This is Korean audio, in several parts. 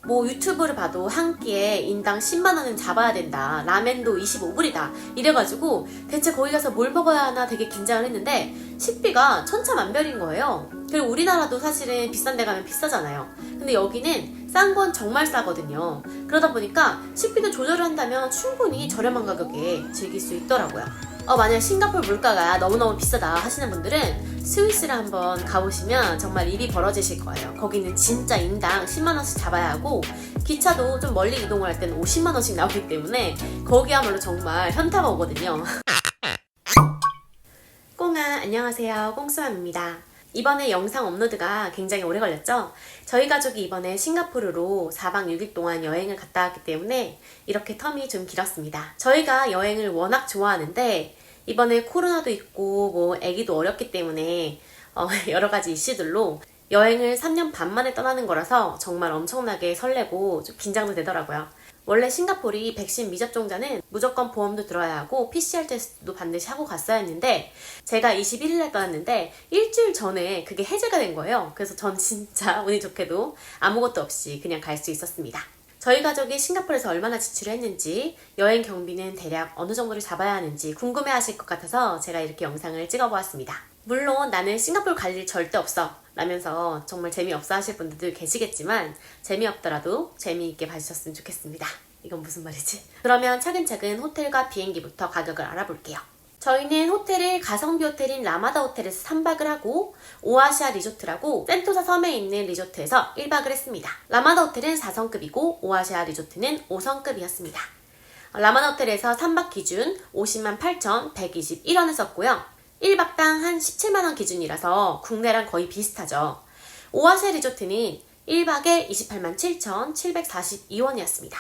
뭐 유튜브를 봐도 한 끼에 인당 10만원은 잡아야 된다, 라멘도 25불이다 이래가지고 대체 거기 가서 뭘 먹어야 하나 되게 긴장을 했는데 식비가 천차만별인 거예요. 그리고 우리나라도 사실은 비싼 데 가면 비싸잖아요. 근데 여기는 싼 건 정말 싸거든요. 그러다 보니까 식비도 조절을 한다면 충분히 저렴한 가격에 즐길 수 있더라고요. 만약 싱가포르 물가가 너무너무 비싸다 하시는 분들은 스위스를 한번 가보시면 정말 입이 벌어지실 거예요. 거기는 진짜 인당 10만원씩 잡아야 하고 기차도 좀 멀리 이동을 할 때는 50만원씩 나오기 때문에 거기야말로 정말 현타가 오거든요. 꽁아, 안녕하세요. 꽁스맘입니다. 이번에 영상 업로드가 굉장히 오래 걸렸죠? 저희 가족이 이번에 싱가포르로 4박 6일 동안 여행을 갔다 왔기 때문에 이렇게 텀이 좀 길었습니다. 저희가 여행을 워낙 좋아하는데 이번에 코로나도 있고 뭐 애기도 어렸기 때문에 여러 가지 이슈들로 여행을 3년 반 만에 떠나는 거라서 정말 엄청나게 설레고 좀 긴장도 되더라고요. 원래 싱가포르이 백신 미접종자는 무조건 보험도 들어야 하고 PCR 테스트도 반드시 하고 갔어야 했는데 제가 21일에 떠났는데 일주일 전에 그게 해제가 된 거예요. 그래서 전 진짜 운이 좋게도 아무것도 없이 그냥 갈 수 있었습니다. 저희 가족이 싱가포르에서 얼마나 지출을 했는지, 여행 경비는 대략 어느 정도를 잡아야 하는지 궁금해 하실 것 같아서 제가 이렇게 영상을 찍어보았습니다. 물론 나는 싱가포르 갈 일 절대 없어 라면서 정말 재미없어 하실 분들도 계시겠지만 재미없더라도 재미있게 봐주셨으면 좋겠습니다. 이건 무슨 말이지? 그러면 차근차근 호텔과 비행기부터 가격을 알아볼게요. 저희는 호텔을 가성비 호텔인 라마다 호텔에서 3박을 하고 오아시아 리조트라고 센토사 섬에 있는 리조트에서 1박을 했습니다. 라마다 호텔은 4성급이고 오아시아 리조트는 5성급이었습니다. 라마다 호텔에서 3박 기준 508,121원을 썼고요. 1박당 한 17만원 기준이라서 국내랑 거의 비슷하죠. 오아시아 리조트는 1박에 287,742원이었습니다.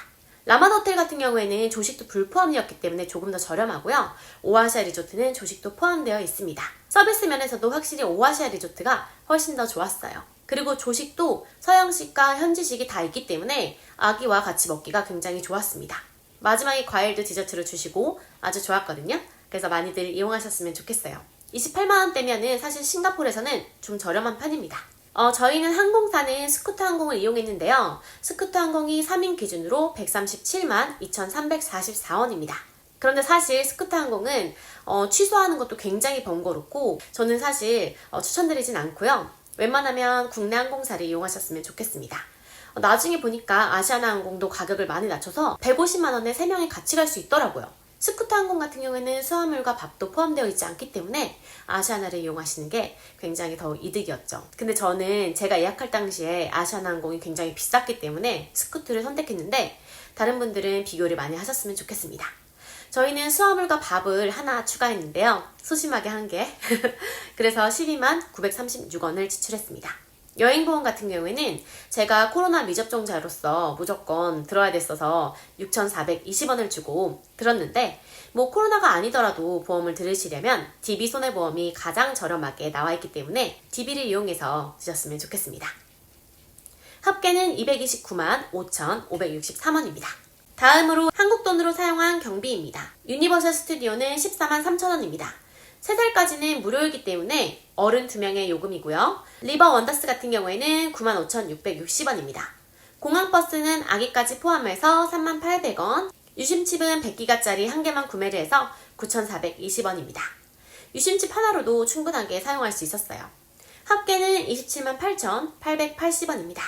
라마다 호텔 같은 경우에는 조식도 불포함이었기 때문에 조금 더 저렴하고요. 오아시아 리조트는 조식도 포함되어 있습니다. 서비스 면에서도 확실히 오아시아 리조트가 훨씬 더 좋았어요. 그리고 조식도 서양식과 현지식이 다 있기 때문에 아기와 같이 먹기가 굉장히 좋았습니다. 마지막에 과일도 디저트로 주시고 아주 좋았거든요. 그래서 많이들 이용하셨으면 좋겠어요. 28만원대면은 사실 싱가포르에서는 좀 저렴한 편입니다. 저희는 항공사는 스쿠트 항공을 이용했는데요. 스쿠트 항공이 3인 기준으로 137만 2,344원입니다. 그런데 사실 스쿠트 항공은 취소하는 것도 굉장히 번거롭고 저는 사실 추천드리진 않고요. 웬만하면 국내 항공사를 이용하셨으면 좋겠습니다. 나중에 보니까 아시아나 항공도 가격을 많이 낮춰서 150만원에 3명이 같이 갈 수 있더라고요. 스쿠트 항공 같은 경우에는 수화물과 밥도 포함되어 있지 않기 때문에 아시아나를 이용하시는 게 굉장히 더 이득이었죠. 근데 저는 제가 예약할 당시에 아시아나 항공이 굉장히 비쌌기 때문에 스쿠트를 선택했는데 다른 분들은 비교를 많이 하셨으면 좋겠습니다. 저희는 수화물과 밥을 하나 추가했는데요. 소심하게 한 개. 그래서 12만 936원을 지출했습니다. 여행보험 같은 경우에는 제가 코로나 미접종자로서 무조건 들어야 됐어서 6,420원을 주고 들었는데 뭐 코로나가 아니더라도 보험을 들으시려면 DB손해보험이 가장 저렴하게 나와있기 때문에 DB를 이용해서 드셨으면 좋겠습니다. 합계는 229만 5,563원입니다. 다음으로 한국 돈으로 사용한 경비입니다. 유니버설 스튜디오는 14만 3천원입니다. 3살까지는 무료이기 때문에 어른 2명의 요금이고요. 리버 원더스 같은 경우에는 95,660원입니다. 공항버스는 아기까지 포함해서 38,800원, 유심칩은 100기가짜리 한 개만 구매를 해서 9,420원입니다. 유심칩 하나로도 충분하게 사용할 수 있었어요. 합계는 27만 8,880원입니다.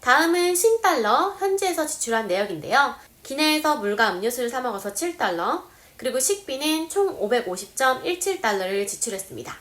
다음은 싱달러, 현지에서 지출한 내역인데요. 기내에서 물과 음료수를 사 먹어서 7달러, 그리고 식비는 총 550.17달러를 지출했습니다.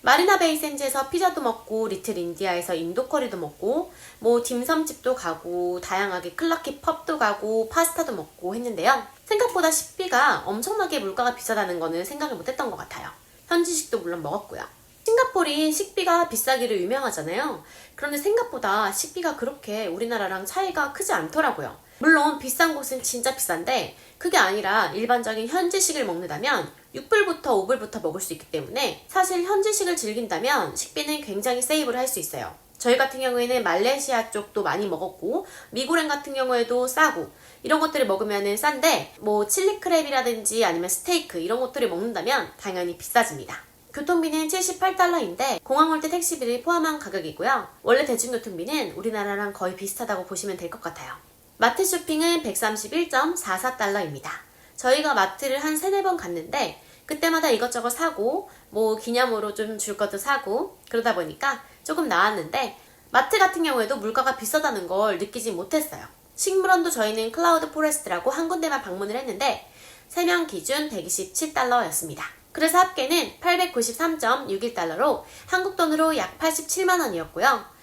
마리나 베이 샌즈에서 피자도 먹고 리틀 인디아에서 인도 커리도 먹고 뭐 딤섬집도 가고 다양하게 클라키 펍도 가고 파스타도 먹고 했는데요. 생각보다 식비가 엄청나게 물가가 비싸다는 거는 생각을 못했던 것 같아요. 현지식도 물론 먹었고요. 싱가포르이 식비가 비싸기로 유명하잖아요. 그런데 생각보다 식비가 그렇게 우리나라랑 차이가 크지 않더라고요. 물론 비싼 곳은 진짜 비싼데 그게 아니라 일반적인 현지식을 먹는다면 6불부터 5불부터 먹을 수 있기 때문에 사실 현지식을 즐긴다면 식비는 굉장히 세이브를 할 수 있어요. 저희 같은 경우에는 말레이시아 쪽도 많이 먹었고 미고랭 같은 경우에도 싸고 이런 것들을 먹으면 싼데 뭐 칠리 크랩이라든지 아니면 스테이크 이런 것들을 먹는다면 당연히 비싸집니다. 교통비는 78달러인데 공항 올 때 택시비를 포함한 가격이고요. 원래 대중교통비는 우리나라랑 거의 비슷하다고 보시면 될 것 같아요. 마트 쇼핑은 131.44달러입니다. 저희가 마트를 한 3, 4번 갔는데 그때마다 이것저것 사고 뭐 기념으로 좀 줄 것도 사고 그러다 보니까 조금 나왔는데 마트 같은 경우에도 물가가 비싸다는 걸 느끼지 못했어요. 식물원도 저희는 클라우드 포레스트라고 한 군데만 방문을 했는데 3명 기준 127달러였습니다. 그래서 합계는 893.61달러로 한국 돈으로 약 87만원이었고요.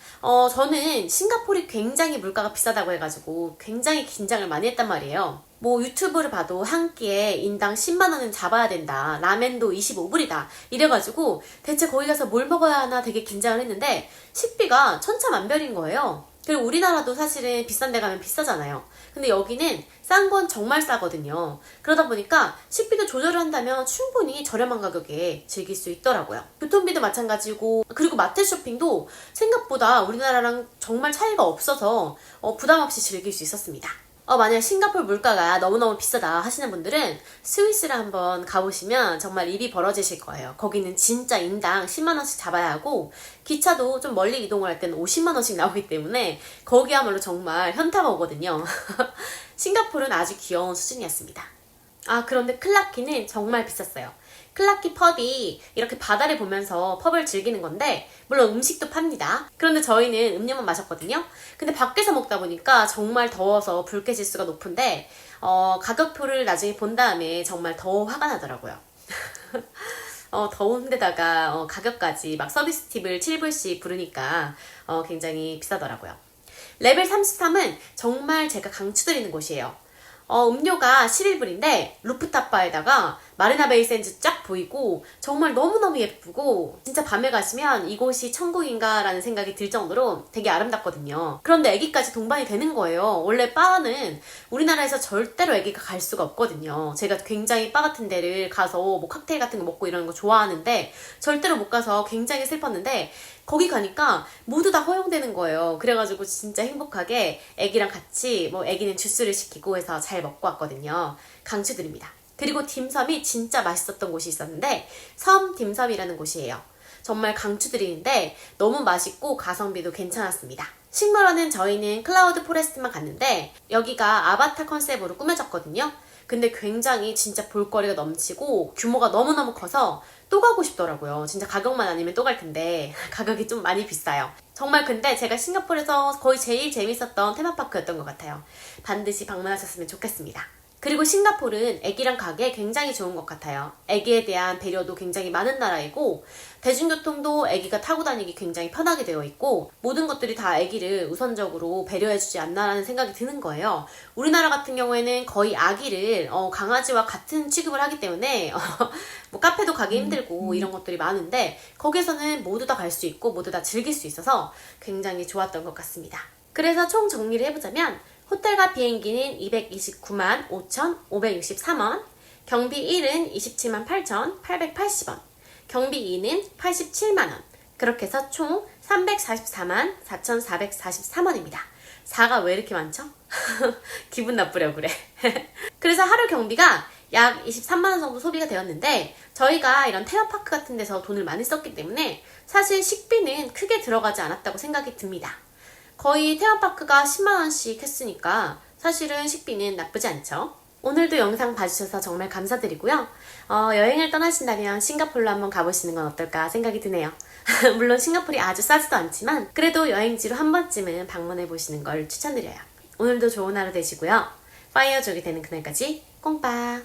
저는 싱가포르이 굉장히 물가가 비싸다고 해가지고 굉장히 긴장을 많이 했단 말이에요. 뭐 유튜브를 봐도 한 끼에 인당 10만원은 잡아야 된다. 라멘도 25불이다. 이래가지고 대체 거기 가서 뭘 먹어야 하나 되게 긴장을 했는데 식비가 천차만별인 거예요. 그리고 우리나라도 사실은 비싼 데 가면 비싸잖아요. 근데 여기는 싼 건 정말 싸거든요. 그러다 보니까 식비도 조절을 한다면 충분히 저렴한 가격에 즐길 수 있더라고요. 교통비도 마찬가지고 그리고 마트 쇼핑도 생각보다 우리나라랑 정말 차이가 없어서 부담 없이 즐길 수 있었습니다. 만약 싱가포르 물가가 너무너무 비싸다 하시는 분들은 스위스를 한번 가보시면 정말 입이 벌어지실 거예요. 거기는 진짜 인당 10만원씩 잡아야 하고 기차도 좀 멀리 이동을 할 때는 50만원씩 나오기 때문에 거기야말로 정말 현타가 오거든요. 싱가포르는 아주 귀여운 수준이었습니다. 그런데 클라키는 정말 비쌌어요. 클라키 펍이 이렇게 바다를 보면서 펍을 즐기는 건데 물론 음식도 팝니다. 그런데 저희는 음료만 마셨거든요. 근데 밖에서 먹다 보니까 정말 더워서 불쾌지수가 높은데 가격표를 나중에 본 다음에 정말 더 화가 나더라고요. 더운데다가 가격까지 막 서비스 팁을 7불씩 부르니까 굉장히 비싸더라고요. 레벨 33은 정말 제가 강추드리는 곳이에요. 음료가 11불인데 루프탑 바에다가 마리나 베이 샌즈 쫙 보이고 정말 너무너무 예쁘고 진짜 밤에 가시면 이곳이 천국인가 라는 생각이 들 정도로 되게 아름답거든요. 그런데 애기까지 동반이 되는 거예요. 원래 바는 우리나라에서 절대로 애기가 갈 수가 없거든요. 제가 굉장히 바 같은 데를 가서 뭐 칵테일 같은 거 먹고 이러는 거 좋아하는데 절대로 못 가서 굉장히 슬펐는데 거기 가니까 모두 다 허용되는 거예요. 그래가지고 진짜 행복하게 애기랑 같이 뭐 애기는 주스를 시키고 해서 잘 먹고 왔거든요. 강추드립니다. 그리고 딤섬이 진짜 맛있었던 곳이 있었는데 섬 딤섬이라는 곳이에요. 정말 강추드리는데 너무 맛있고 가성비도 괜찮았습니다. 식물원은 저희는 클라우드 포레스트만 갔는데 여기가 아바타 컨셉으로 꾸며졌거든요. 근데 굉장히 진짜 볼거리가 넘치고 규모가 너무너무 커서 또 가고 싶더라고요. 진짜 가격만 아니면 또 갈 텐데 가격이 좀 많이 비싸요. 정말 근데 제가 싱가포르에서 거의 제일 재밌었던 테마파크였던 것 같아요. 반드시 방문하셨으면 좋겠습니다. 그리고 싱가포르는 애기랑 가기에 굉장히 좋은 것 같아요. 애기에 대한 배려도 굉장히 많은 나라이고 대중교통도 애기가 타고 다니기 굉장히 편하게 되어 있고 모든 것들이 다 애기를 우선적으로 배려해주지 않나라는 생각이 드는 거예요. 우리나라 같은 경우에는 거의 아기를 강아지와 같은 취급을 하기 때문에 뭐 카페도 가기 힘들고 이런 것들이 많은데 거기서는 모두 다 갈 수 있고 모두 다 즐길 수 있어서 굉장히 좋았던 것 같습니다. 그래서 총 정리를 해보자면 호텔과 비행기는 229만 5,563원, 경비 1은 27만 8,880원, 경비 2는 87만원, 그렇게 해서 총 344만 4,443원입니다. 4가 왜 이렇게 많죠? 기분 나쁘려고 그래. 그래서 하루 경비가 약 23만원 정도 소비가 되었는데 저희가 이런 테마파크 같은 데서 돈을 많이 썼기 때문에 사실 식비는 크게 들어가지 않았다고 생각이 듭니다. 거의 테마파크가 10만원씩 했으니까 사실은 식비는 나쁘지 않죠. 오늘도 영상 봐주셔서 정말 감사드리고요. 여행을 떠나신다면 싱가포르로 한번 가보시는 건 어떨까 생각이 드네요. 물론 싱가포르이 아주 싸지도 않지만 그래도 여행지로 한 번쯤은 방문해 보시는 걸 추천드려요. 오늘도 좋은 하루 되시고요. 파이어족이 되는 그날까지 꽁빠!